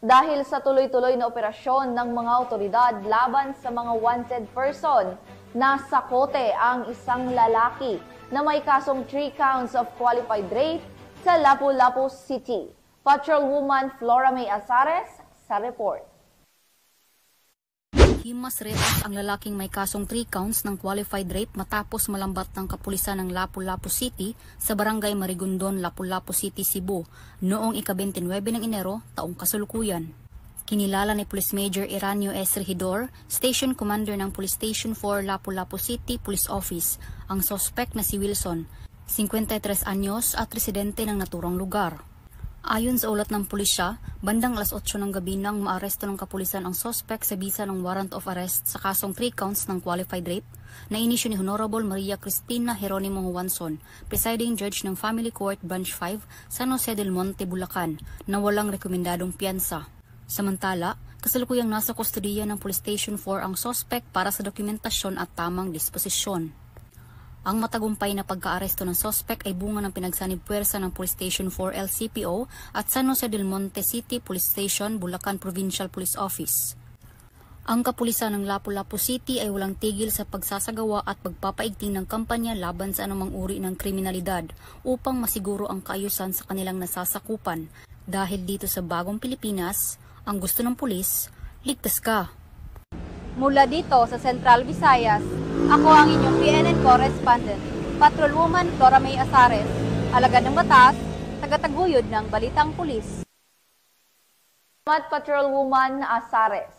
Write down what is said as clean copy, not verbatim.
dahil sa tuloy-tuloy na operasyon ng mga otoridad laban sa mga wanted person. Nasa kote ang isang lalaki na may kasong 3 counts of qualified rape sa Lapu-Lapu City. Patrolwoman Flora May Azares sa report. Himas retas ang lalaking may kasong 3 counts ng qualified rape matapos malambat ng kapulisan ng Lapu-Lapu City sa barangay Marigondon, Lapu-Lapu City, Cebu noong ika-29 ng Enero taong kasalukuyan. Kinilala ni Police Major Eranio S. Regidor, Station Commander ng Police Station 4 Lapu-Lapu City Police Office, ang suspect na si Wilson, 53 anyos at residente ng naturang lugar. Ayon sa ulat ng pulisya, bandang alas 8 ng gabi nang maaresto ng kapulisan ang suspect sa bisa ng warrant of arrest sa kasong 3 counts ng qualified rape na inisyu ni Honorable Maria Cristina Jeronimo Juanson, Presiding Judge ng Family Court Branch 5, San Jose del Monte, Bulacan, na walang rekomendadong piyansa. Samantala, kasalukuyang nasa kustodiya ng Police Station 4 ang suspect para sa dokumentasyon at tamang disposisyon. Ang matagumpay na pagkaaresto ng suspect ay bunga ng pinagsanib puwersa ng Police Station 4 LCPO at San Jose del Monte City Police Station, Bulacan Provincial Police Office. Ang kapulisan ng Lapu-Lapu City ay walang tigil sa pagsasagawa at pagpapaigting ng kampanya laban sa anumang uri ng kriminalidad upang masiguro ang kaayusan sa kanilang nasasakupan. Dahil dito sa bagong Pilipinas, ang gusto ng pulis, ligtas ka. Mula dito sa Central Visayas, ako ang inyong PNN correspondent, Patrolwoman Flora May Azares, alagad ng batas, tagataguyod ng Balitang Pulis. Patrolwoman Azares.